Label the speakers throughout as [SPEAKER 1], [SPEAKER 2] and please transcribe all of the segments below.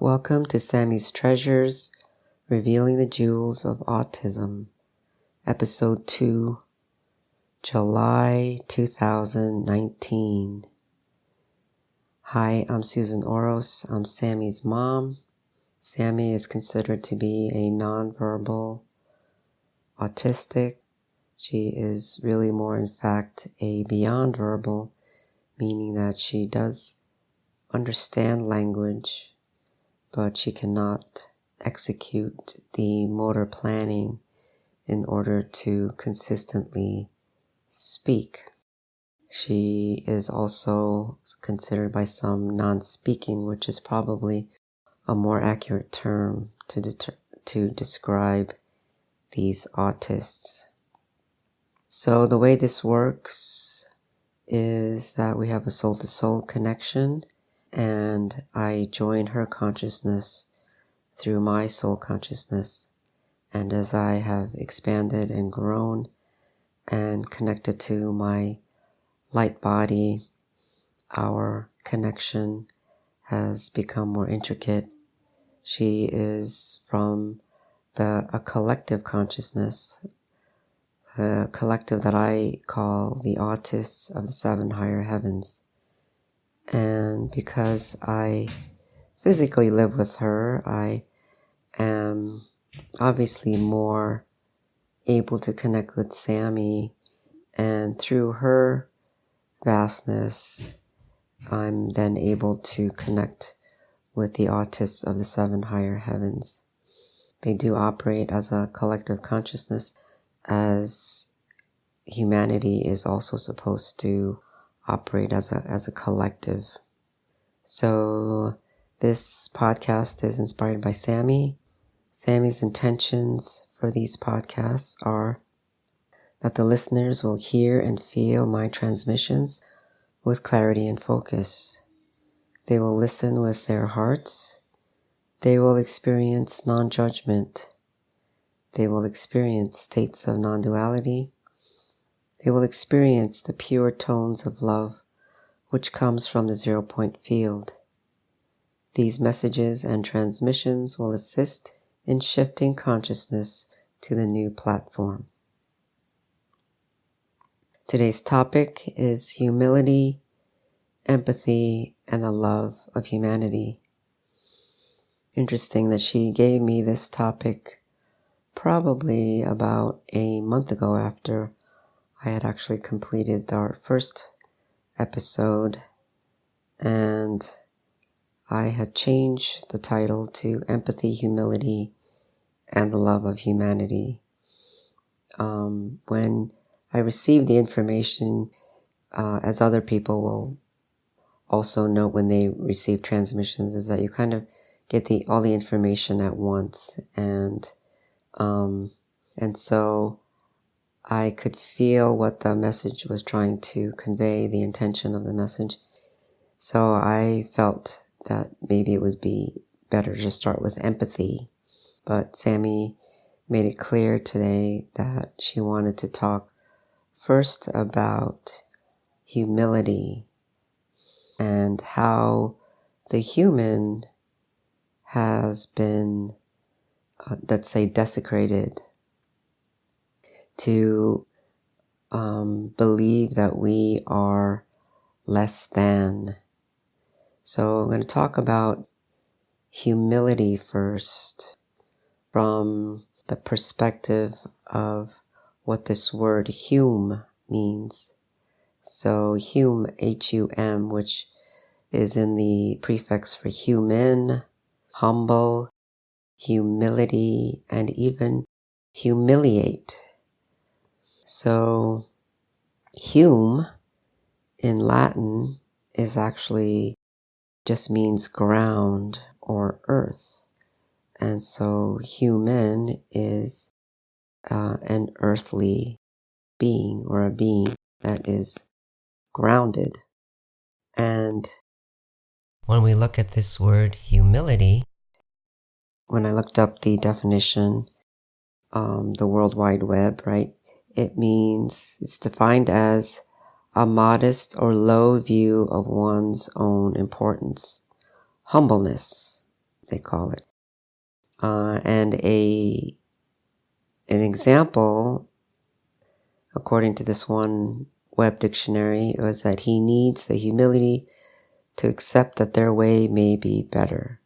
[SPEAKER 1] Welcome to Sammie's Treasures, Revealing the Jewels of Autism, Episode 2, July 2019. Hi, I'm Susan Oros. I'm Sammie's mom. Sammie is considered to be a nonverbal autistic. She is really more, in fact, a beyond verbal, meaning that she does understand language, but she cannot execute the motor planning in order to consistently speak. She is also considered by some non-speaking, which is probably a more accurate term to describe these autists. So the way this works is that we have a soul-to-soul connection, and I join her consciousness through my soul consciousness. And as I have expanded and grown and connected to my light body, our connection has become more intricate. She is from a collective consciousness, a collective that I call the autists of the 7 higher heavens. And because I physically live with her, I am obviously more able to connect with Sammie, and through her vastness, I'm then able to connect with the autists of the 7 higher heavens. They do operate as a collective consciousness, as humanity is also supposed to operate as a collective. So this podcast is inspired by Sammie. Sammie's intentions for these podcasts are that the listeners will hear and feel my transmissions with clarity and focus. They will listen with their hearts. They will experience non-judgment. They will experience states of non-duality. They will experience the pure tones of love, which comes from the 0-point field. These messages and transmissions will assist in shifting consciousness to the new platform. Today's topic is humility, empathy, and the love of humanity. Interesting that she gave me this topic probably about a month ago after I had actually completed our first episode, and I had changed the title to Empathy, Humility, and the Love of Humanity. When I received the information, as other people will also note when they receive transmissions, is that you kind of get all the information at once, and so I could feel what the message was trying to convey, the intention of the message. So I felt that maybe it would be better to start with empathy. But Sammie made it clear today that she wanted to talk first about humility and how the human has been, let's say, desecrated to believe that we are less than. So I'm going to talk about humility first from the perspective of what this word hum means. So hum, H-U-M, which is in the prefix for human, humble, humility, and even humiliate. So hum in Latin is actually just means ground or earth. And so human is an earthly being, or a being that is grounded. And when we look at this word humility, when I looked up the definition, the World Wide Web, right, it's defined as a modest or low view of one's own importance, humbleness. they call it. And an example, according to this one web dictionary, was that he needs the humility to accept that their way may be better.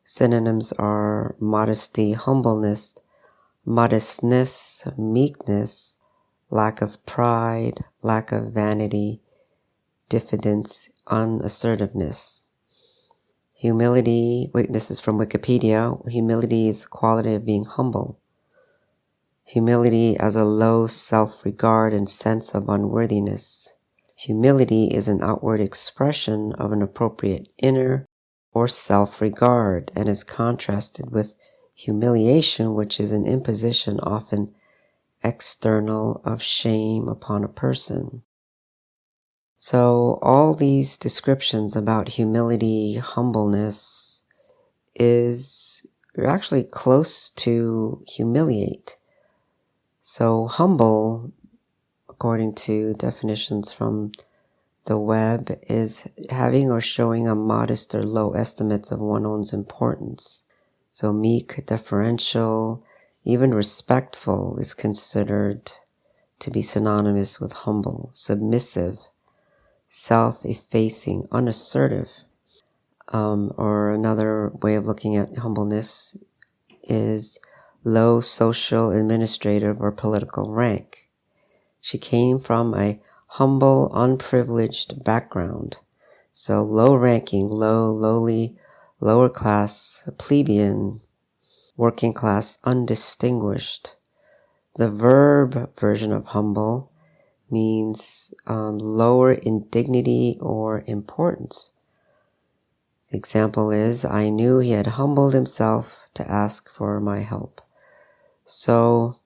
[SPEAKER 1] Synonyms are modesty, humbleness, modestness, meekness, lack of pride, lack of vanity, diffidence, unassertiveness. Humility, this is from Wikipedia, humility is the quality of being humble. Humility as a low self-regard and sense of unworthiness. Humility is an outward expression of an appropriate inner or self-regard and is contrasted with humiliation, which is an imposition often external of shame upon a person. So all these descriptions about humility, humbleness is actually close to humiliate. So humble, according to definitions from the web, is having or showing a modest or low estimates of one's own importance. So meek, deferential, even respectful is considered to be synonymous with humble. Submissive, self-effacing, unassertive. Or another way of looking at humbleness is low social, administrative, or political rank. She came from a humble, unprivileged background. So low-ranking, lowly, lower class, plebeian, working class, undistinguished. The verb version of humble means lower in dignity or importance. The example is, I knew he had humbled himself to ask for my help. So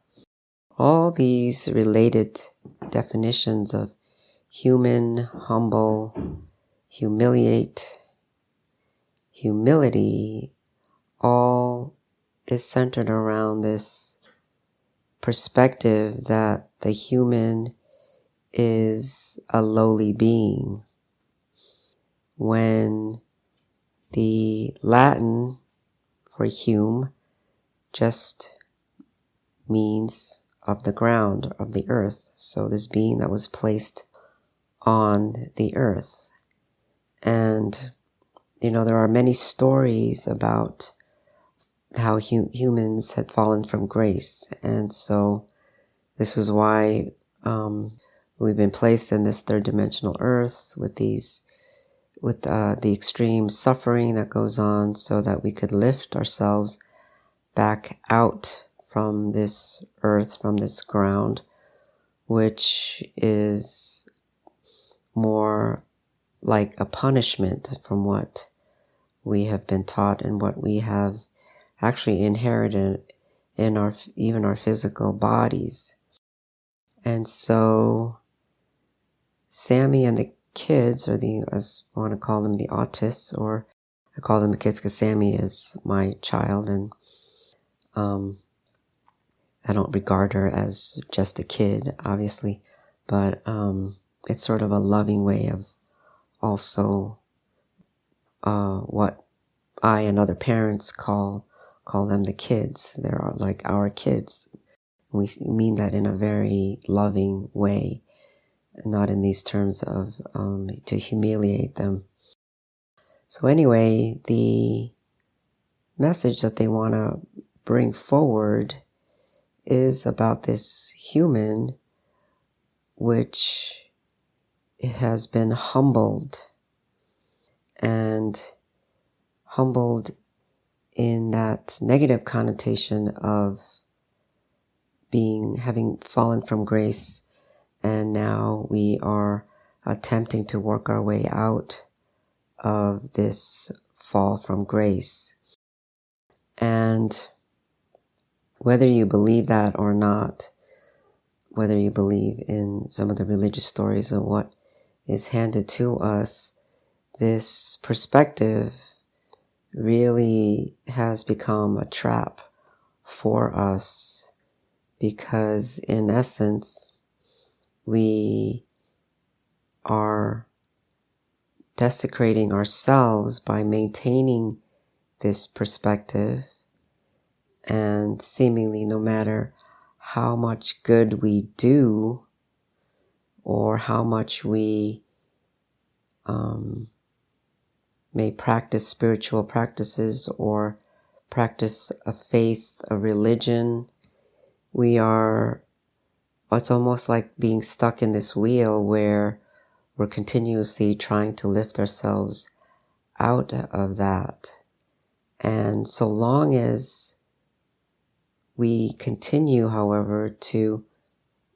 [SPEAKER 1] all these related definitions of human, humble, humiliate, humility, all is centered around this perspective that the human is a lowly being. When the Latin for hume just means of the ground, of the earth. So this being that was placed on the earth. And, there are many stories about how humans had fallen from grace. And so this was why we've been placed in this third dimensional earth with the extreme suffering that goes on, so that we could lift ourselves back out from this earth, from this ground, which is more like a punishment from what we have been taught and what we have actually inherited in even our physical bodies. And so Sammie and the kids, or as I want to call them, the autists, or I call them the kids because Sammie is my child, and I don't regard her as just a kid, obviously, but it's sort of a loving way of also what I and other parents call them the kids. They're like our kids. We mean that in a very loving way, not in these terms of to humiliate them. So anyway, the message that they want to bring forward is about this human which has been humbled, and humbled in that negative connotation of having fallen from grace, and now we are attempting to work our way out of this fall from grace. And whether you believe that or not, whether you believe in some of the religious stories of what is handed to us, this perspective really has become a trap for us, because in essence, we are desecrating ourselves by maintaining this perspective, and seemingly no matter how much good we do or how much we may practice spiritual practices or practice a faith, a religion, it's almost like being stuck in this wheel where we're continuously trying to lift ourselves out of that. And so long as we continue, however, to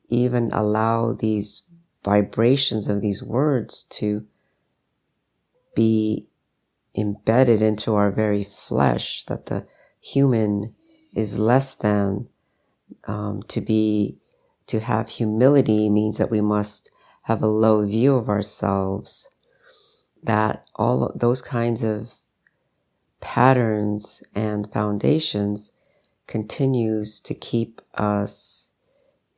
[SPEAKER 1] even allow these vibrations of these words to be embedded into our very flesh, that the human is less than, to have humility means that we must have a low view of ourselves, that all of those kinds of patterns and foundations continues to keep us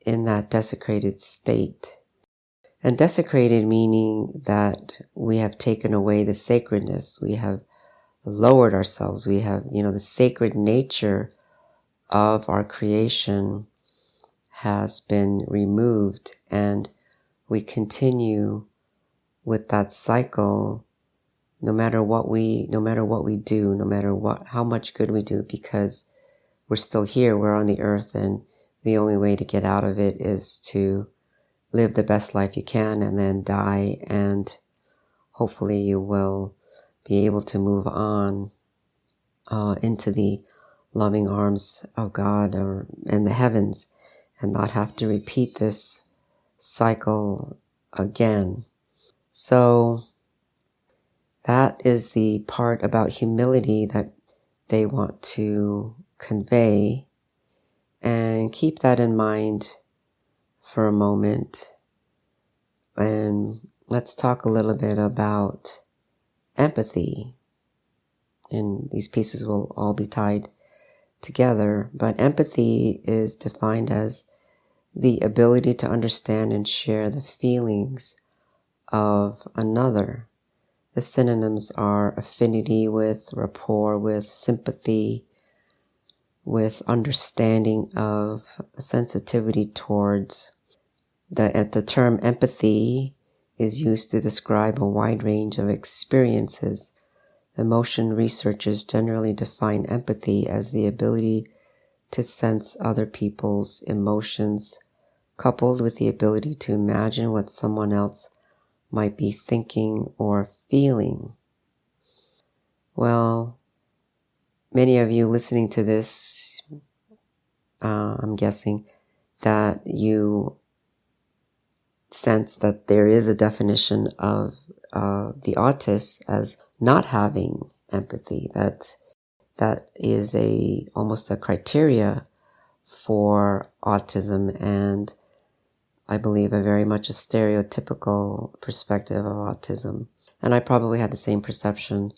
[SPEAKER 1] in that desecrated state. And desecrated meaning that we have taken away the sacredness, we have lowered ourselves, we have, the sacred nature of our creation has been removed, and we continue with that cycle no matter what we do, no matter how much good we do, because we're still here, we're on the earth, and the only way to get out of it is to live the best life you can and then die, and hopefully you will be able to move on into the loving arms of God and the heavens, and not have to repeat this cycle again. So that is the part about humility that they want to convey, and keep that in mind for a moment. And let's talk a little bit about empathy. And these pieces will all be tied together. But empathy is defined as the ability to understand and share the feelings of another. The synonyms are affinity with, rapport with, sympathy with, understanding of, sensitivity towards. The term empathy is used to describe a wide range of experiences. Emotion researchers generally define empathy as the ability to sense other people's emotions, coupled with the ability to imagine what someone else might be thinking or feeling. Well, many of you listening to this, I'm guessing that you sense that there is a definition of the autist as not having empathy. That is almost a criteria for autism, and I believe a very much a stereotypical perspective of autism. And I probably had the same perception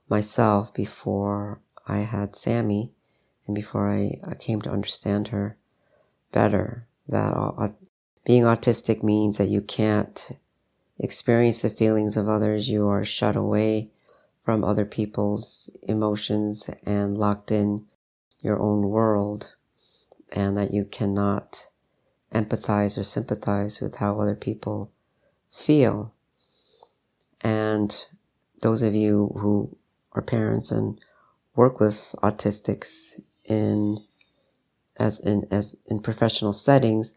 [SPEAKER 1] myself before I had Sammie, and before I came to understand her better, that being autistic means that you can't experience the feelings of others. You are shut away from other people's emotions and locked in your own world, and that you cannot empathize or sympathize with how other people feel. And those of you who are parents and work with autistics in professional settings,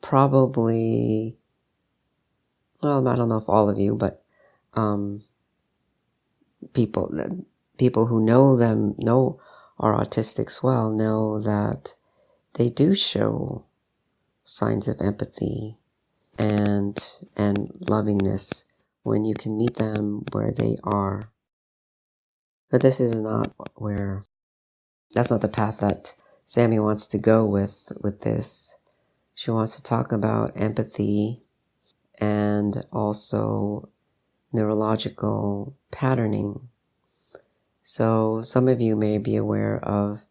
[SPEAKER 1] probably, well, I don't know if all of you, but people who know our autistics well, know that they do show signs of empathy and lovingness when you can meet them where they are. But that's not the path that Sammie wants to go with this. She wants to talk about empathy and also neurological patterning. So some of you may be aware of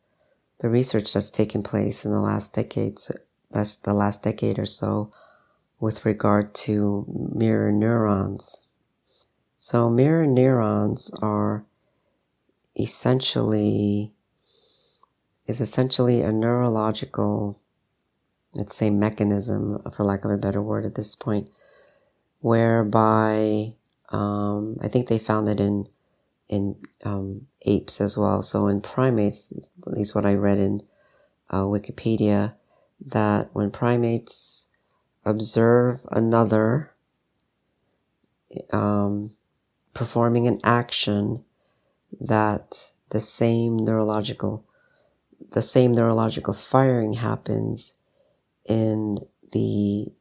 [SPEAKER 1] the research that's taken place in the last decade or so with regard to mirror neurons. So mirror neurons are essentially a neurological, let's say, mechanism, for lack of a better word at this point, whereby I think they found it in apes as well. So in primates, at least what I read in Wikipedia, that when primates observe another performing an action, that the same neurological firing happens in the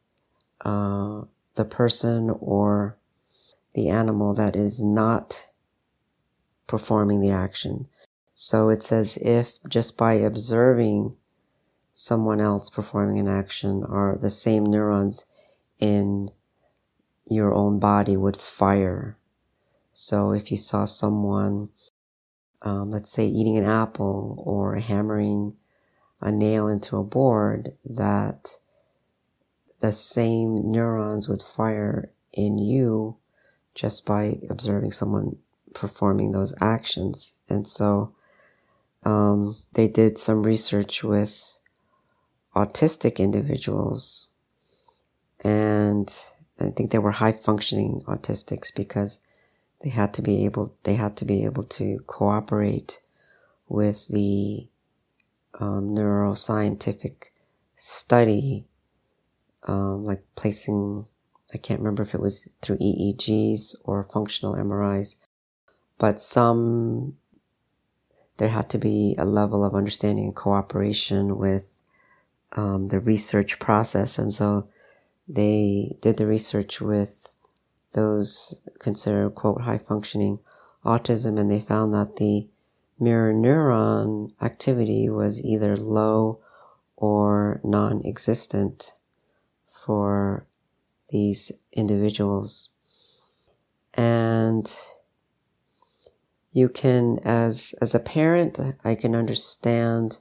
[SPEAKER 1] person or the animal that is not performing the action. So it's as if just by observing someone else performing an action, or the same neurons in your own body would fire. So if you saw someone, let's say, eating an apple or hammering a nail into a board, that the same neurons would fire in you just by observing someone performing those actions. And so they did some research with autistic individuals, and I think they were high functioning autistics, because they had to be able to cooperate with the neuroscientific study, like placing, I can't remember if it was through EEGs or functional MRIs, but there had to be a level of understanding and cooperation with the research process. And so they did the research with those considered, quote, high functioning autism, and they found that the mirror neuron activity was either low or non-existent for these individuals. And you can, as a parent, I can understand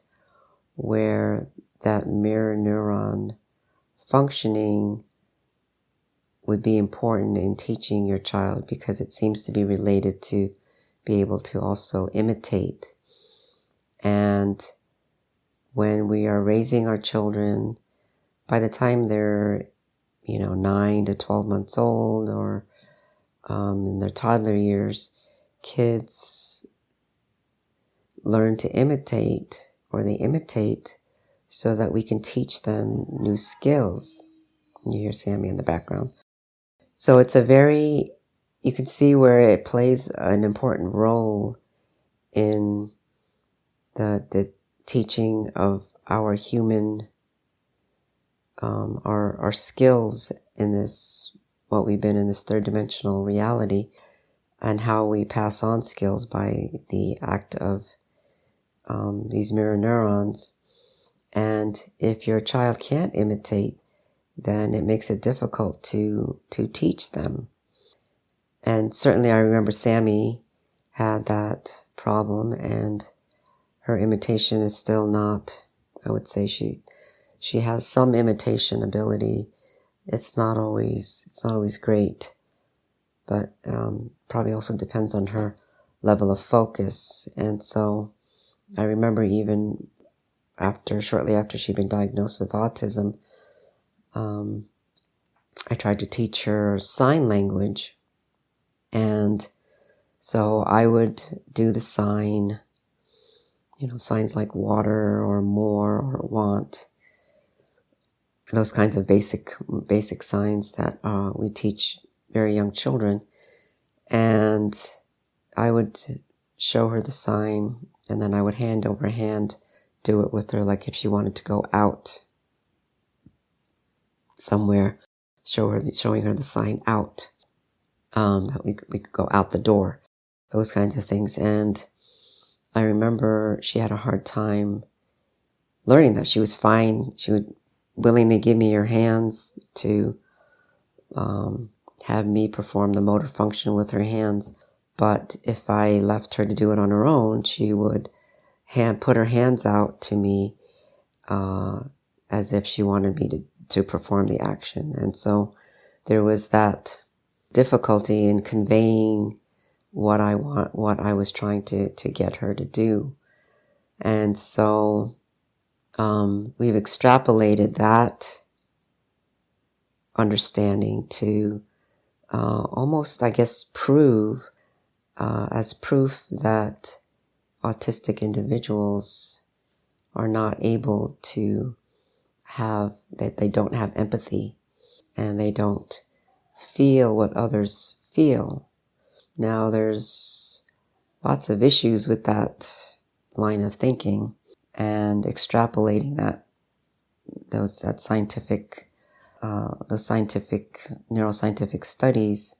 [SPEAKER 1] where that mirror neuron functioning would be important in teaching your child, because it seems to be related to be able to also imitate. And when we are raising our children, by the time they're 9 to 12 months old, or in their toddler years, kids learn to imitate, or they imitate, so that we can teach them new skills. You hear Sammie in the background. So it's you can see where it plays an important role in the teaching of our human, our skills in this, what we've been in this third dimensional reality, and how we pass on skills by the act of these mirror neurons. And if your child can't imitate, then it makes it difficult to teach them. And certainly I remember Sammie had that problem, and her imitation is still not, I would say she has some imitation ability. It's not always great, but probably also depends on her level of focus. And so I remember even shortly after she'd been diagnosed with autism, I tried to teach her sign language. And so I would do the signs like water or more or want, those kinds of basic signs that we teach very young children. And I would show her the sign, and then I would hand over hand do it with her, like if she wanted to go out somewhere, showing her the sign out, that we could go out the door, those kinds of things. And I remember she had a hard time learning that. She was fine. She would willingly give me her hands to have me perform the motor function with her hands. But if I left her to do it on her own, she would put her hands out to me as if she wanted me to perform the action. And so there was that difficulty in conveying what I was trying to get her to do. And so we've extrapolated that understanding to almost, I guess, prove that autistic individuals are not able to that they don't have empathy and they don't feel what others feel. Now, there's lots of issues with that line of thinking and extrapolating those scientific neuroscientific studies,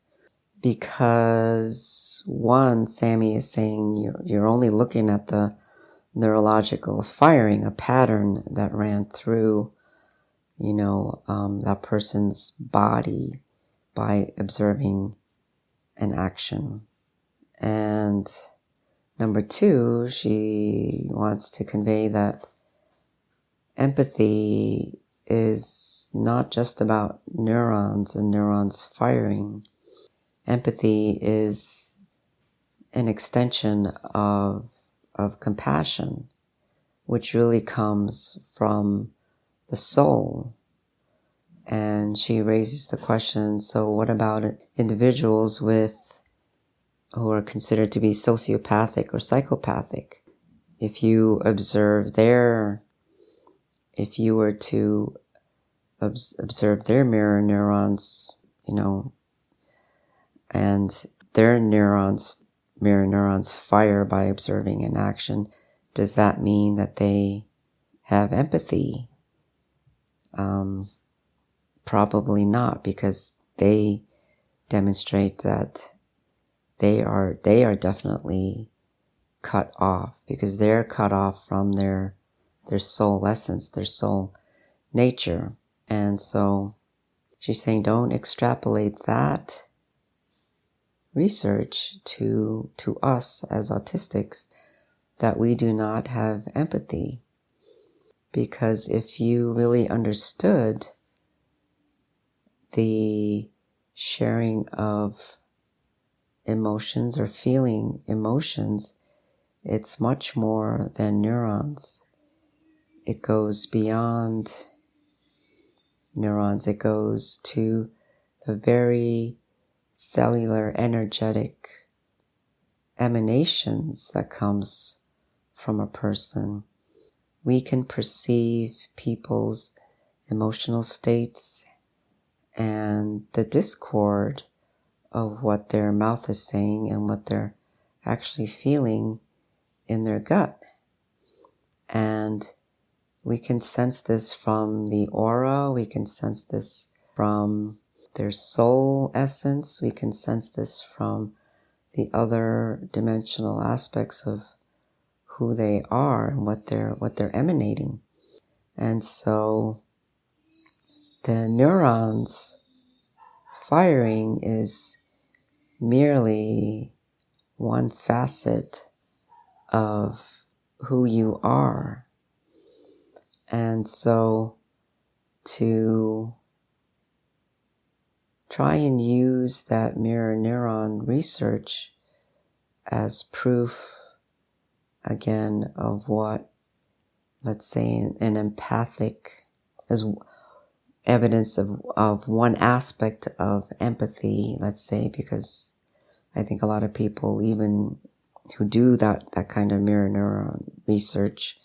[SPEAKER 1] because one, Sammie is saying you're only looking at the neurological firing, a pattern that ran through, that person's body by observing an action. And number two, she wants to convey that empathy is not just about neurons and neurons firing. Empathy is an extension of compassion, which really comes from the soul. And she raises the question, so what about individuals who are considered to be sociopathic or psychopathic? If you were to observe their mirror neurons, and their mirror neurons fire by observing an action, does that mean that they have empathy? Probably not, because they demonstrate that they are definitely cut off, because they're cut off from their soul essence, their soul nature. And so she's saying, don't extrapolate that research to us as autistics, that we do not have empathy. Because if you really understood the sharing of emotions or feeling emotions, it's much more than neurons. It goes beyond neurons. It goes to the very cellular energetic emanations that comes from a person. We can perceive people's emotional states and the discord of what their mouth is saying and what they're actually feeling in their gut. And we can sense this from the aura, we can sense this from their soul essence, we can sense this from the other dimensional aspects of who they are and what they're emanating. And so the neurons firing is merely one facet of who you are. And so to try and use that mirror neuron research as proof, again, of what, let's say, an empathic, as evidence of one aspect of empathy, let's say, because I think a lot of people, even who do that kind of mirror neuron research,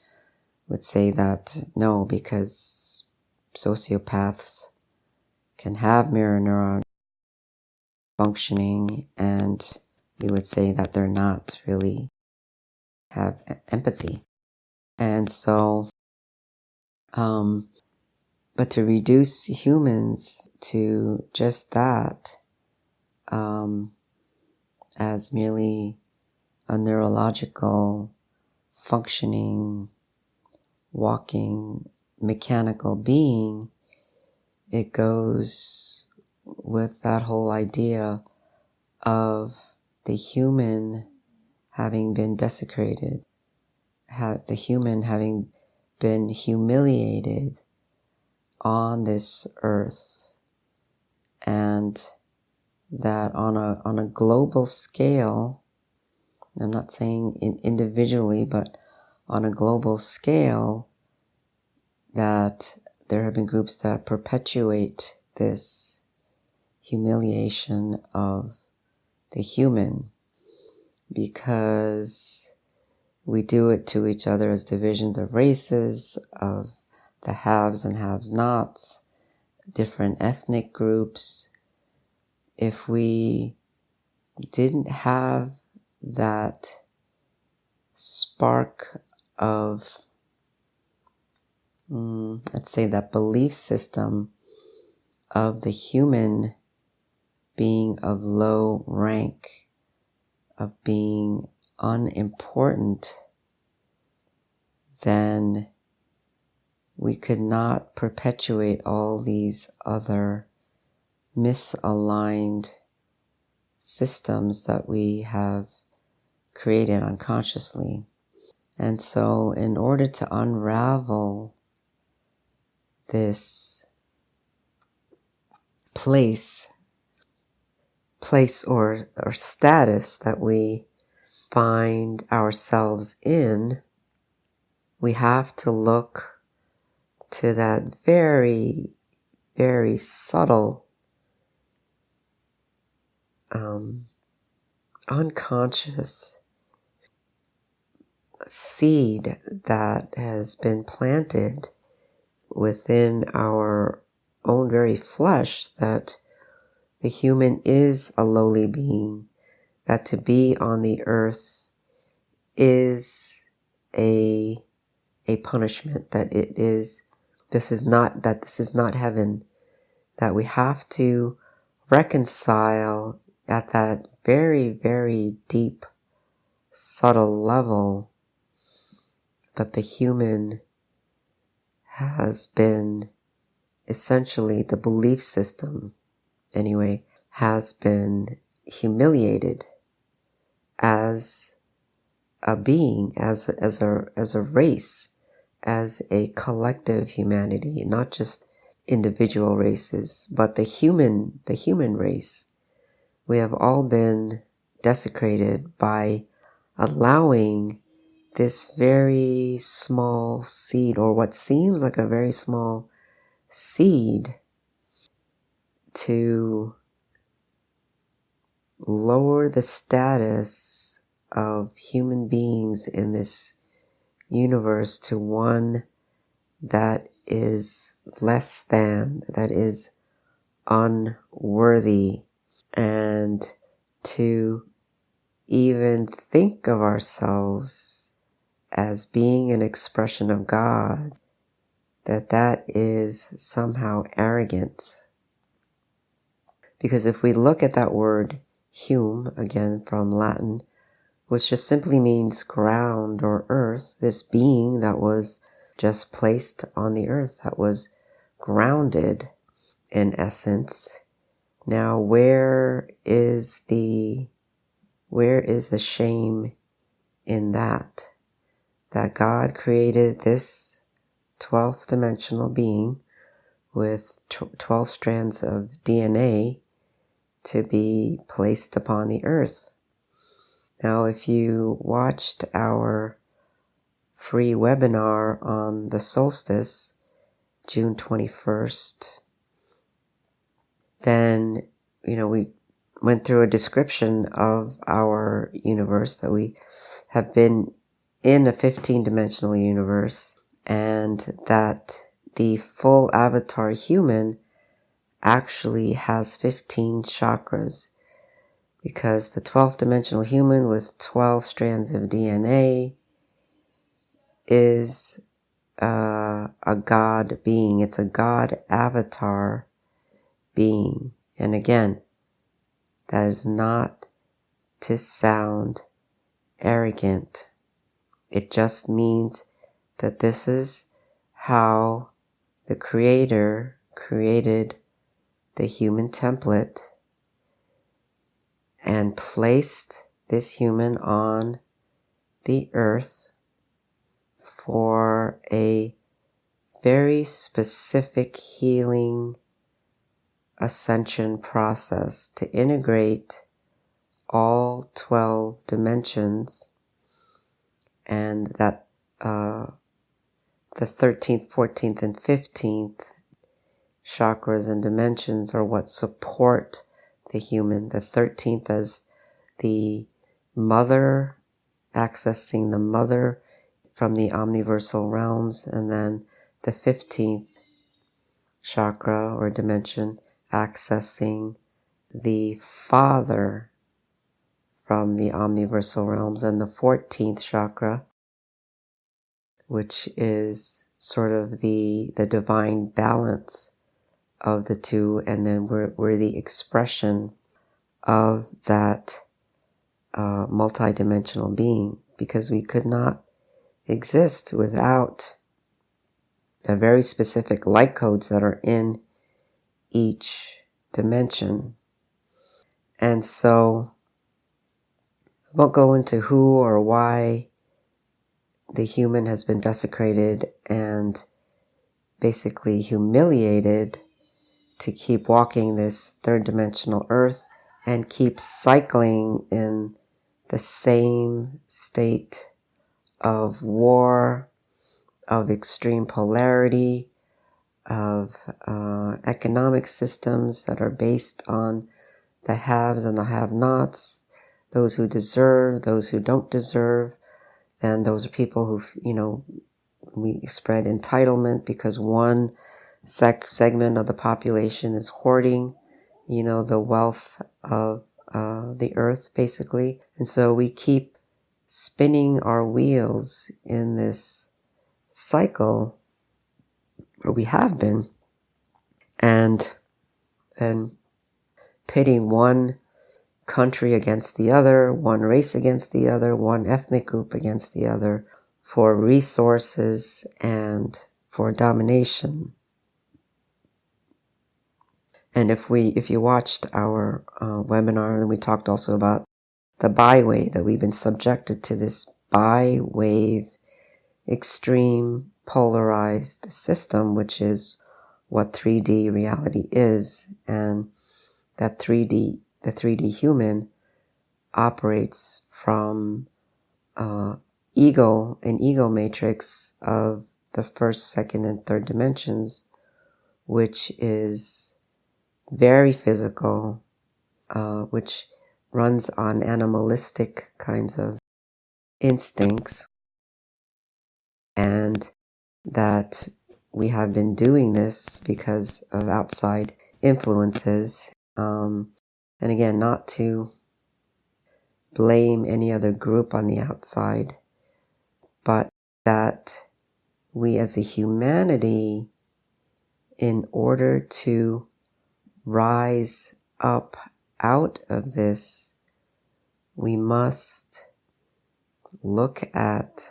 [SPEAKER 1] would say that no, because sociopaths can have mirror neuron functioning, and we would say that they're not really have empathy. And so, but to reduce humans to just that, as merely a neurological, functioning, walking, mechanical being, it goes with that whole idea of the human having been desecrated, the human having been humiliated on this earth, and that on a global scale, I'm not saying individually, but on a global scale, that there have been groups that perpetuate this humiliation of the human, because we do it to each other as divisions of races, of the haves and have-nots, different ethnic groups. If we didn't have that spark of, let's say, that belief system of the human being of low rank, of being unimportant, then we could not perpetuate all these other misaligned systems that we have created unconsciously. And so in order to unravel this place or status that we find ourselves in, we have to look to that very, very subtle, unconscious seed that has been planted within our own very flesh, that the human is a lowly being, that to be on the earth is a punishment, that this is not heaven, that we have to reconcile at that very, very deep, subtle level that the human has been, essentially the belief system anyway, has been humiliated as a being, as a race, as a collective humanity, not just individual races, but the human race. We have all been desecrated by allowing this very small seed, or what seems like a very small seed, to lower the status of human beings in this universe to one that is less than, that is unworthy, and to even think of ourselves as being an expression of God, that is somehow arrogant. Because if we look at that word hume, again from Latin, which just simply means ground or earth, this being that was just placed on the earth, that was grounded in essence. Now, where is the shame in that? That God created this 12th dimensional being with 12 strands of DNA to be placed upon the earth. Now, if you watched our free webinar on the solstice, June 21st, then, we went through a description of our universe, that we have been in a 15-dimensional universe, and that the full avatar human actually has 15 chakras, because the 12th dimensional human with 12 strands of DNA is a God being. It's a God avatar being. And again, that is not to sound arrogant. It just means that this is how the Creator created the human template and placed this human on the earth for a very specific healing ascension process to integrate all 12 dimensions, and that the 13th, 14th, and 15th chakras and dimensions are what support the human. The 13th as the mother, accessing the mother from the omniversal realms, and then the 15th chakra or dimension accessing the father from the omniversal realms, and the 14th chakra, which is sort of the divine balance of the two, and then we're the expression of that multidimensional being, because we could not exist without the very specific light codes that are in each dimension. And so I won't go into who or why the human has been desecrated and basically humiliated to keep walking this third dimensional earth and keep cycling in the same state of war, of extreme polarity, of economic systems that are based on the haves and the have-nots, those who deserve, those who don't deserve. And those are people who, we spread entitlement because one segment of the population is hoarding, the wealth of the earth, basically. And so we keep spinning our wheels in this cycle, or we have been, and then pitting one country against the other, one race against the other, one ethnic group against the other for resources and for domination. And if you watched our webinar, then we talked also about the bi-wave, that we've been subjected to this bi-wave, extreme polarized system, which is what 3D reality is. And that the 3D human operates from an ego matrix of the first, second, and third dimensions, which is very physical, which runs on animalistic kinds of instincts, and that we have been doing this because of outside influences. And again, not to blame any other group on the outside, but that we as a humanity, in order to rise up out of this, we must look at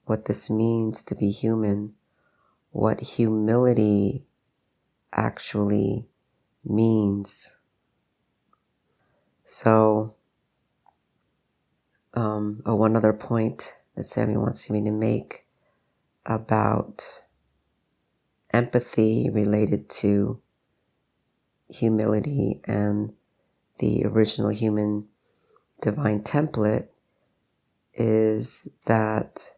[SPEAKER 1] what this means to be human, what humility actually means. So, one other point that Sammie wants me to make about empathy related to humility and the original human divine template is that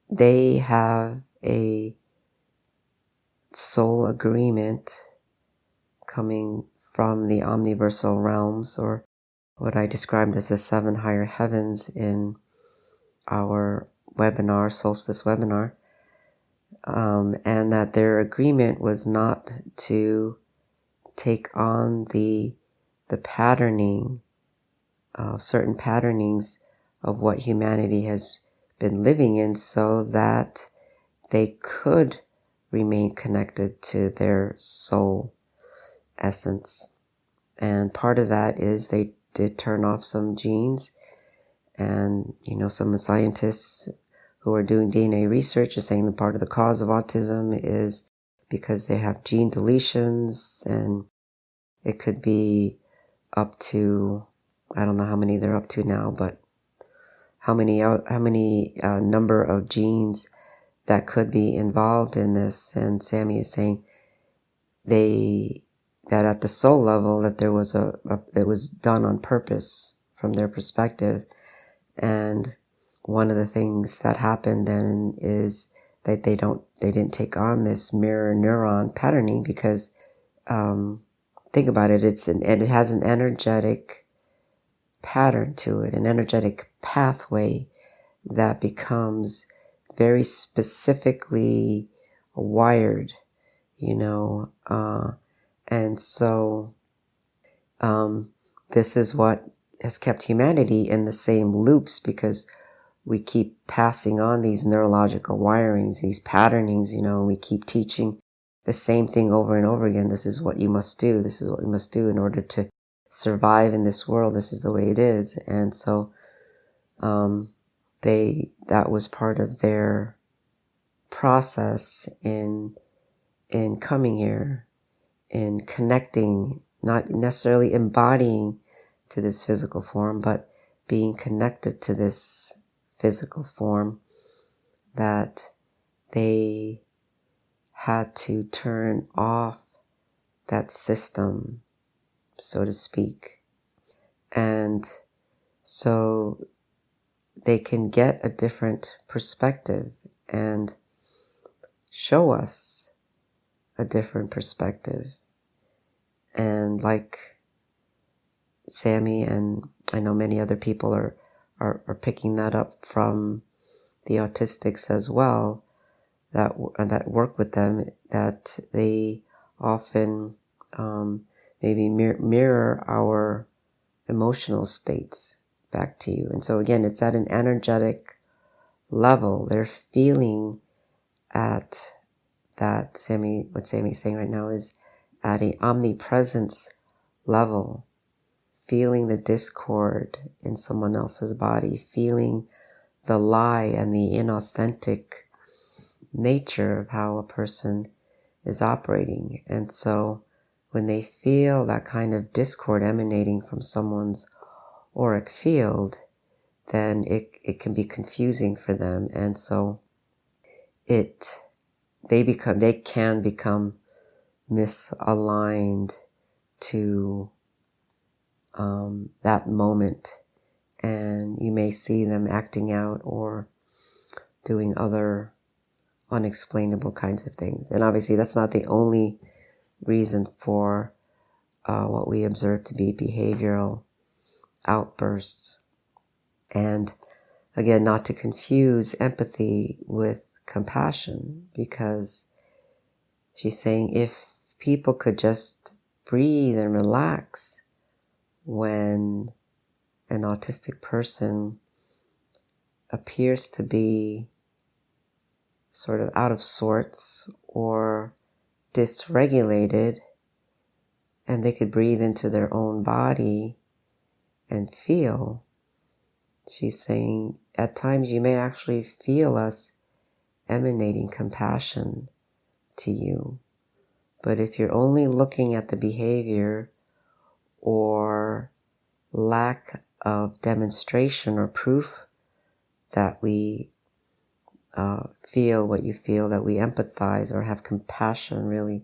[SPEAKER 1] they have a soul agreement coming from the omniversal realms, or what I described as the 7 higher heavens in our webinar, solstice webinar, and that their agreement was not to take on the patterning, certain patternings of what humanity has been living in, so that they could remain connected to their soul essence. And part of that is they did turn off some genes, and some scientists who are doing DNA research are saying that part of the cause of autism is because they have gene deletions, and it could be up to, I don't know how many they're up to now, but how many number of genes that could be involved in this. And Sammie is saying that at the soul level, that there was it was done on purpose from their perspective. And one of the things that happened then is that they didn't take on this mirror neuron patterning, because think about it, it has an energetic pattern to it, an energetic pathway that becomes very specifically wired, and so this is what has kept humanity in the same loops, because we keep passing on these neurological wirings, these patternings, we keep teaching the same thing over and over again. This is what you must do. This is what you must do in order to survive in this world. This is the way it is. And so, that was part of their process in coming here, in connecting, not necessarily embodying to this physical form, but being connected to this physical form, that they had to turn off that system, so to speak. And so they can get a different perspective and show us a different perspective. And like Sammie, and I know many other people are picking that up from the autistics as well, that work with them, that they often maybe mirror our emotional states back to you. And so again, it's at an energetic level. They're feeling at that, what Sammie's saying right now is at an omnipresence level, feeling the discord in someone else's body, feeling the lie and the inauthentic nature of how a person is operating. And so when they feel that kind of discord emanating from someone's auric field, then it can be confusing for them. And so they can become misaligned to that moment, and you may see them acting out or doing other unexplainable kinds of things. And obviously that's not the only reason for what we observe to be behavioral outbursts. And again, not to confuse empathy with compassion, because she's saying if people could just breathe and relax when an autistic person appears to be sort of out of sorts or dysregulated, and they could breathe into their own body and feel, she's saying, at times you may actually feel us emanating compassion to you. But if you're only looking at the behavior or lack of demonstration or proof that we feel what you feel, that we empathize or have compassion, really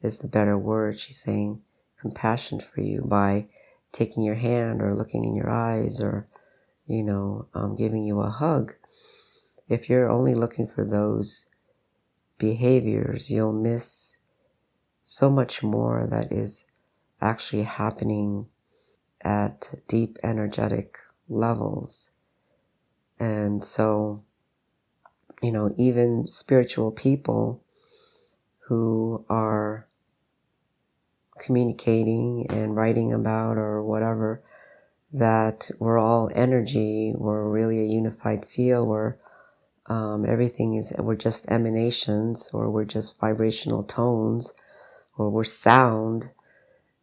[SPEAKER 1] is the better word. She's saying compassion for you by taking your hand or looking in your eyes or, giving you a hug. If you're only looking for those behaviors, you'll miss so much more that is actually happening at deep energetic levels. And so, even spiritual people who are communicating and writing about or whatever, that we're all energy, we're really a unified field, where we're just emanations, or we're just vibrational tones, or we're sound,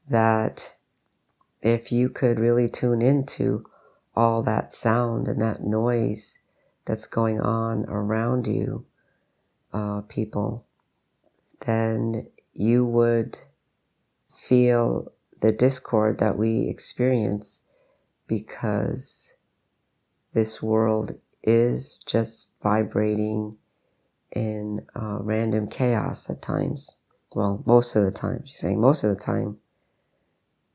[SPEAKER 1] that if you could really tune into all that sound and that noise that's going on around you, people, then you would feel the discord that we experience, because this world is just vibrating in random chaos at times. Well, most of the time. She's saying most of the time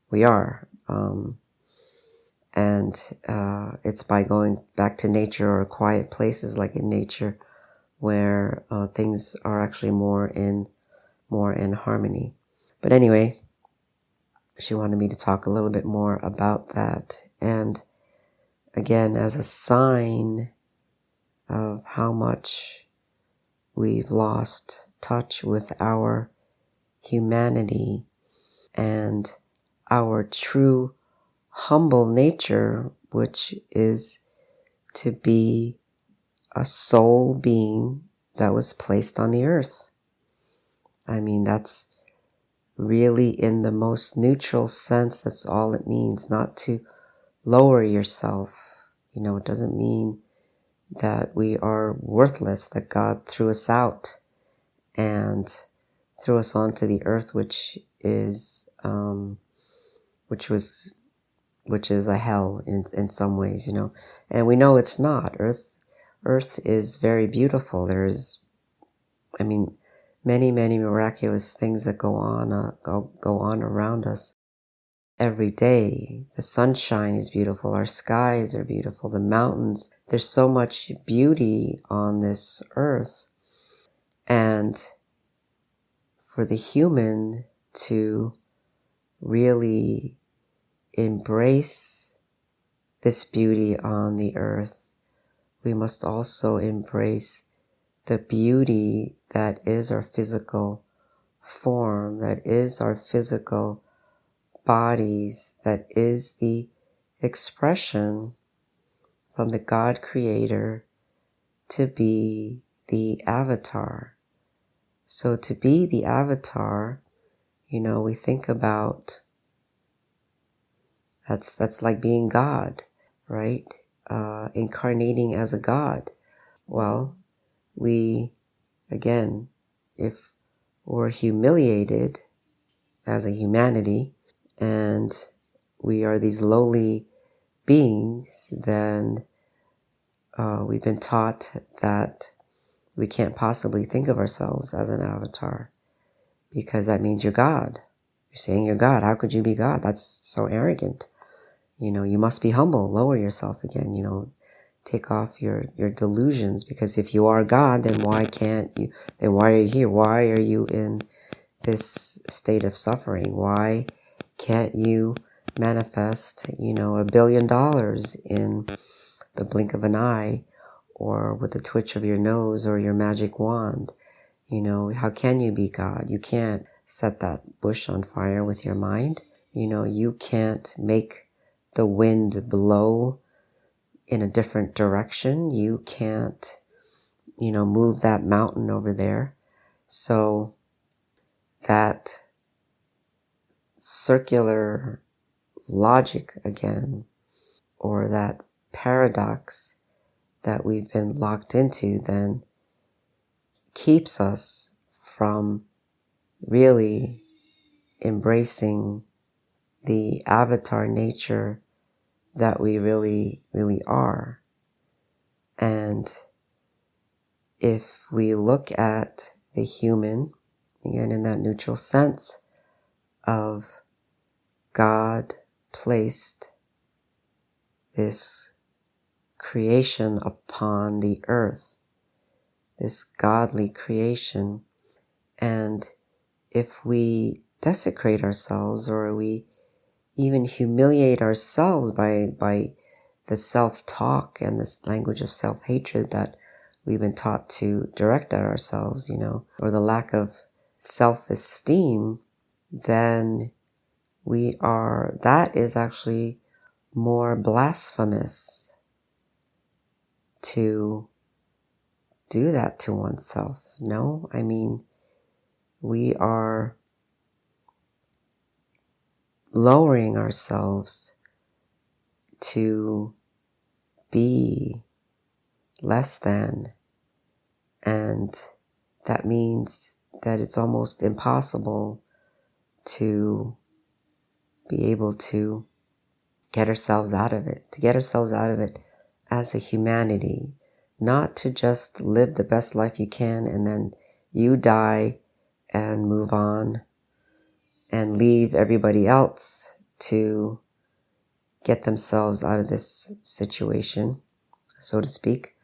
[SPEAKER 1] we are. And it's by going back to nature or quiet places like in nature where things are actually more in harmony. But anyway, she wanted me to talk a little bit more about that. And again, as a sign of how much we've lost touch with our humanity and our true humble nature, which is to be a soul being that was placed on the earth. I mean, that's really in the most neutral sense. That's all it means, not to lower yourself. It doesn't mean that we are worthless, that God threw us out and threw us onto the earth, which is a hell in some ways, and we know it's not. Earth is very beautiful. There's, many, many miraculous things that go on around us every day. The sunshine is beautiful. Our skies are beautiful. The mountains. There's so much beauty on this earth. And for the human to really embrace this beauty on the earth, we must also embrace the beauty that is our physical form, that is our physical bodies, that is the expression from the God Creator to be the avatar. So to be the avatar, we think about that's like being God, right? Incarnating as a God. Well, again, if we're humiliated as a humanity and we are these lowly beings, then we've been taught that we can't possibly think of ourselves as an avatar because that means you're God. You're saying you're God. How could you be God? That's so arrogant. You must be humble. Lower yourself again. Take off your delusions, because if you are God, then why can't you? Then why are you here? Why are you in this state of suffering? Why can't you manifest, $1 billion in the blink of an eye, or with the twitch of your nose, or your magic wand? How can you be God? You can't set that bush on fire with your mind. You can't make the wind blow in a different direction. You can't, move that mountain over there. So that circular logic again, or that paradox that we've been locked into, then keeps us from really embracing the avatar nature that we really, really are. And if we look at the human, again, in that neutral sense of God placed this creation upon the earth, this godly creation, and if we desecrate ourselves, or we even humiliate ourselves by the self-talk and this language of self-hatred that we've been taught to direct at ourselves, or the lack of self-esteem, then that is actually more blasphemous to do that to oneself. No, we are lowering ourselves to be less than, and that means that it's almost impossible to be able to get ourselves out of it as a humanity, not to just live the best life you can and then you die and move on and leave everybody else to get themselves out of this situation, so to speak.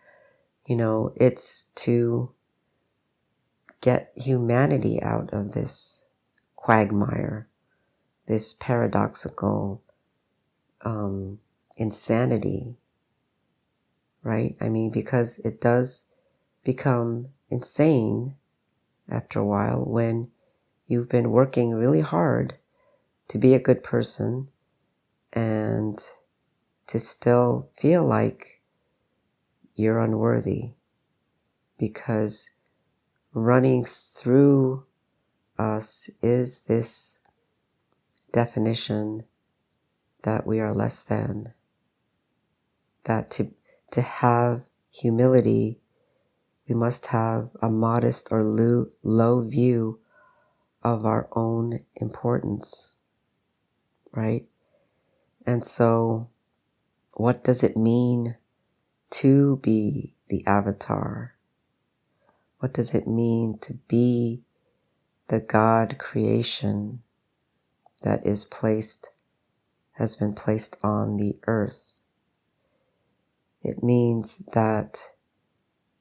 [SPEAKER 1] It's to get humanity out of this quagmire, this paradoxical insanity, right? Because it does become insane after a while when you've been working really hard to be a good person and to still feel like you're unworthy, because running through us is this definition that we are less than, that to have humility, we must have a modest or low view of our own importance, right? And so, what does it mean to be the avatar? What does it mean to be the God creation that has been placed on the earth? It means that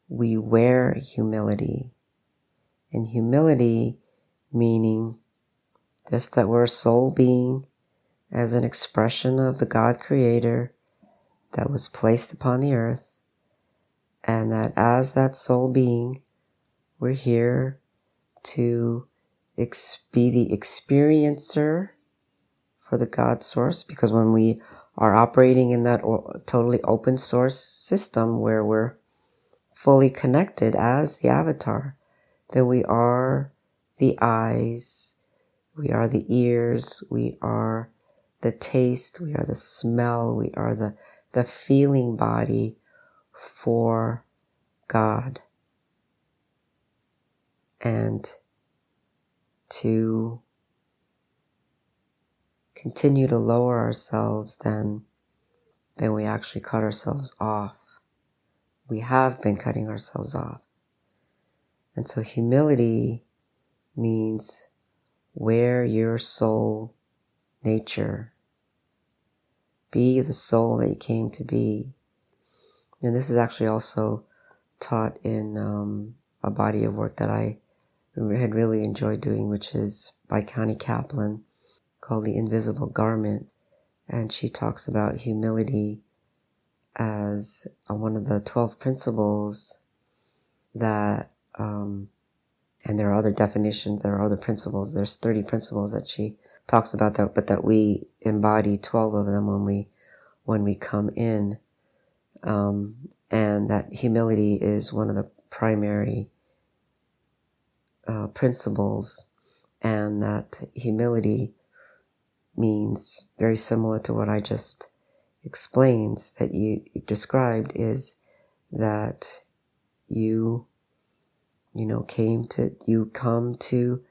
[SPEAKER 1] we wear humility, and humility meaning just that we're a soul being as an expression of the God creator that was placed upon the earth, and that as that soul being, we're here to be the experiencer for the God source, because when we are operating in that totally open source system where we're fully connected as the avatar, then we are the eyes, we are the ears, we are the taste, we are the smell, we are the feeling body for God. And to continue to lower ourselves, then we actually cut ourselves off. We have been cutting ourselves off. And so humility means wear your soul nature. Be the soul that you came to be. And this is actually also taught in a body of work that I had really enjoyed doing, which is by Connie Kaplan, called The Invisible Garment. And she talks about humility as one of the 12 principles that, and there are other definitions, there are other principles, there's 30 principles that she talks about, that, but that we embody 12 of them when we come in. And that humility is one of the primary principles, and that humility means, very similar to what I just explained, that you described, is that you come to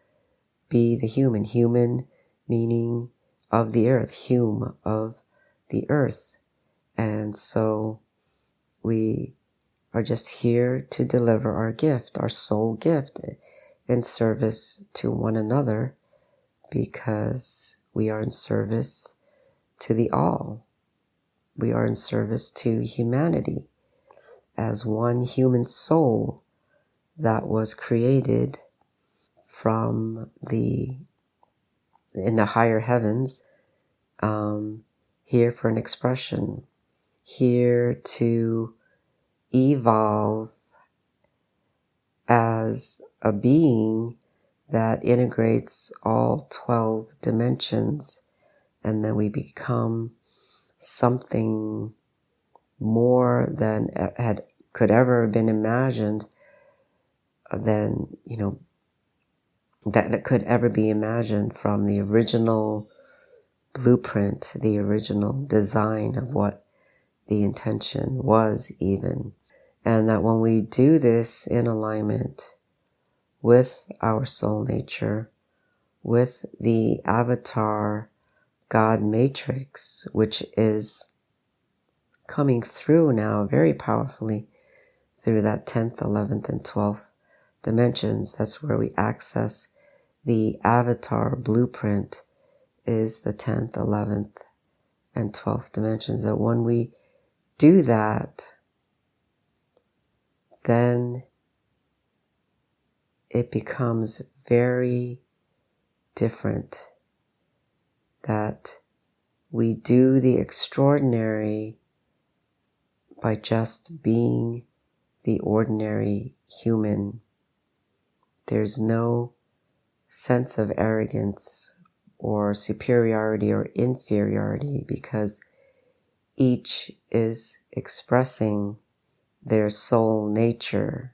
[SPEAKER 1] be the human meaning of the earth, hume of the earth. And so we are just here to deliver our gift, our soul gift, in service to one another, because we are in service to the all. We are in service to humanity as one human soul that was created from in the higher heavens, here for an expression, here to evolve as a being that integrates all 12 dimensions, and then we become something more than could ever have been imagined, than that could ever be imagined from the original blueprint, the original design of what the intention was even. And that when we do this in alignment with our soul nature, with the avatar God matrix, which is coming through now very powerfully through that 10th, 11th, and 12th dimensions, that's where we access the avatar blueprint is the 10th, 11th, and 12th dimensions. That when we do that, then it becomes very different. That we do the extraordinary by just being the ordinary human. There's no sense of arrogance or superiority or inferiority, because each is expressing their soul nature,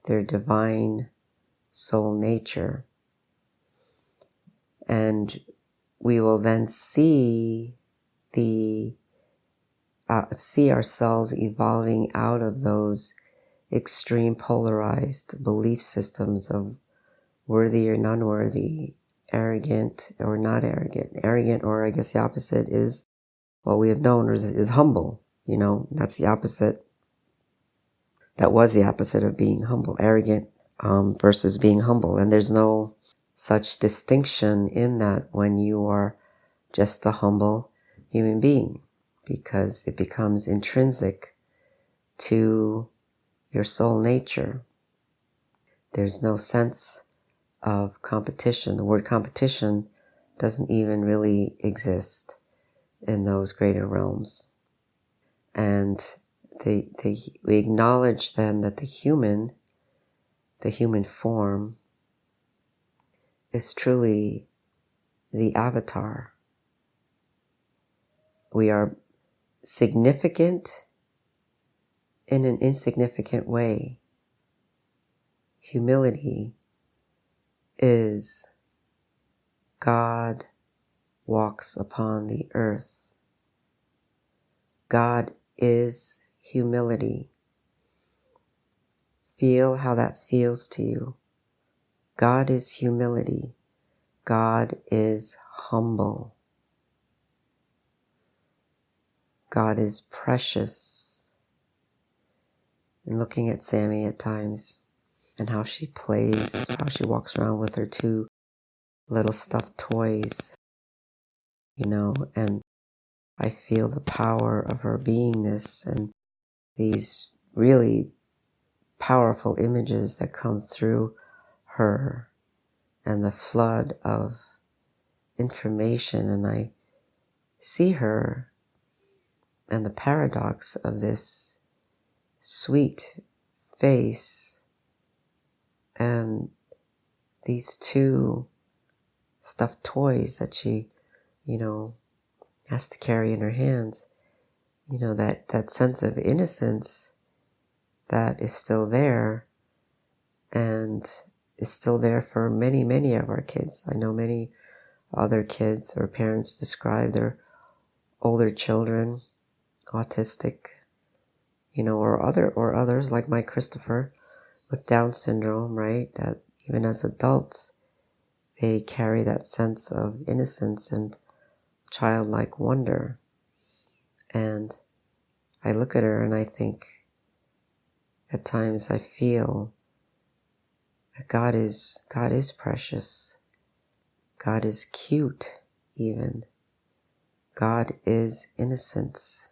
[SPEAKER 1] their divine soul nature. And we will then see ourselves evolving out of those extreme polarized belief systems of worthy or non-worthy, arrogant or not arrogant. Arrogant, or I guess the opposite, is what we have known is humble. That's the opposite. That was the opposite of being humble. Arrogant versus being humble. And there's no such distinction in that when you are just a humble human being, because it becomes intrinsic to your soul nature. There's no sense of competition. The word competition doesn't even really exist in those greater realms. And we acknowledge then that the human form is truly the avatar. We are significant in an insignificant way. Humility is God walks upon the earth. God is humility. Feel how that feels to you. God is humility. God is humble. God is precious. And looking at Sammie at times, and how she plays, how she walks around with her two little stuffed toys, and I feel the power of her beingness and these really powerful images that come through her and the flood of information. And I see her and the paradox of this sweet face and these two stuffed toys that she, has to carry in her hands. That sense of innocence that is still there, and is still there for many, many of our kids. I know many other kids or parents describe their older children autistic, or others like my Christopher with Down syndrome, right? That even as adults, they carry that sense of innocence and childlike wonder. And I look at her and I think, at times I feel that God is precious. God is cute, even. God is innocence.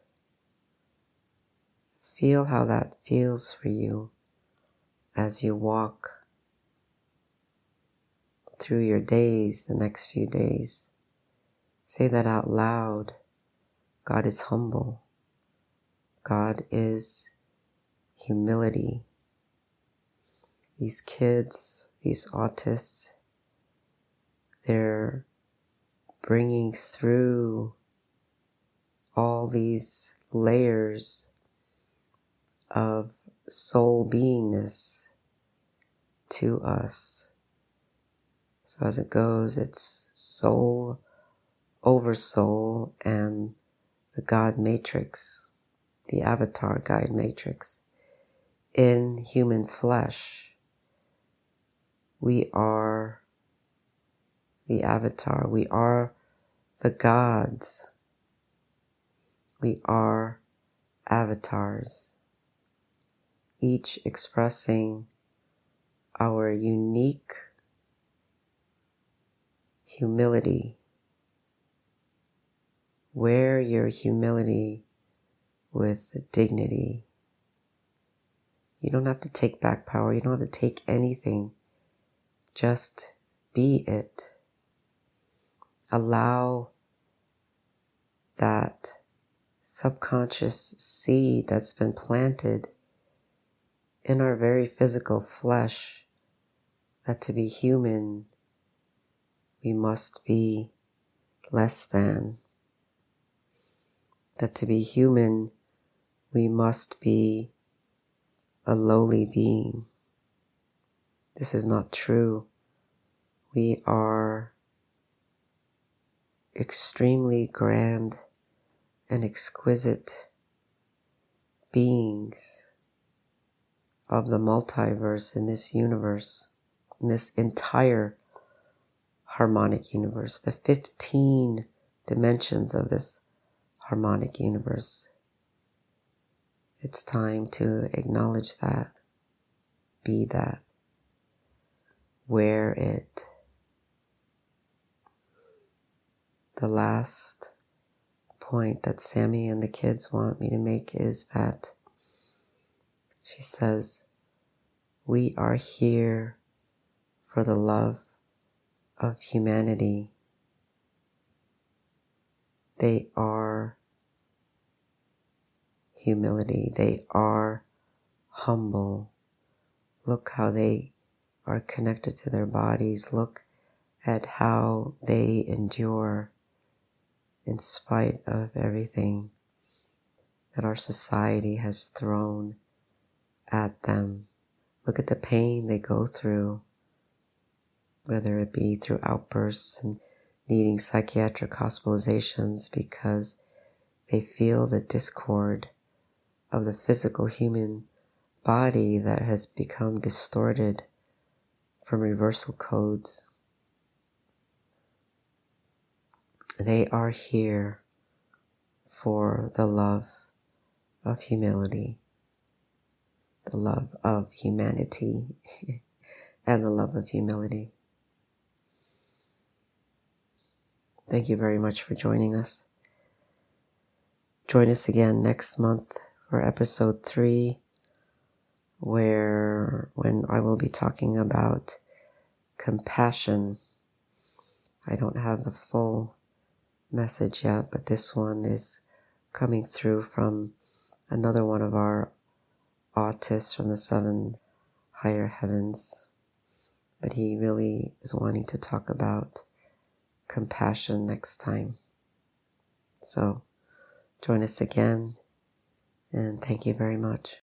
[SPEAKER 1] Feel how that feels for you as you walk through your days, the next few days. Say that out loud. God is humble. God is humility. These kids, these autists, they're bringing through all these layers of soul beingness to us. So as it goes, it's soul over soul and the God matrix, the avatar guide matrix. In human flesh, we are the avatar. We are the gods. We are avatars, each expressing our unique humility. Wear your humility with dignity. You don't have to take back power. You don't have to take anything. Just be it. Allow that subconscious seed that's been planted in our very physical flesh, that to be human, we must be less than. That to be human, we must be a lowly being. This is not true. We are extremely grand and exquisite beings of the multiverse in this universe, in this entire harmonic universe, the 15 dimensions of this harmonic universe. It's time to acknowledge that, be that, wear it. The last point that Sammie and the kids want me to make is that she says, we are here for the love of humanity. They are humility. They are humble. Look how they are connected to their bodies. Look at how they endure in spite of everything that our society has thrown at them. Look at the pain they go through, whether it be through outbursts and needing psychiatric hospitalizations because they feel the discord of the physical human body that has become distorted from reversal codes. They are here for the love of humility, the love of humanity, and the love of humility. Thank you very much for joining us. Join us again next month for episode 3, when I will be talking about compassion. I don't have the full message yet, but this one is coming through from another one of our autists from the 7 higher heavens. But he really is wanting to talk about compassion next time. So join us again, and thank you very much.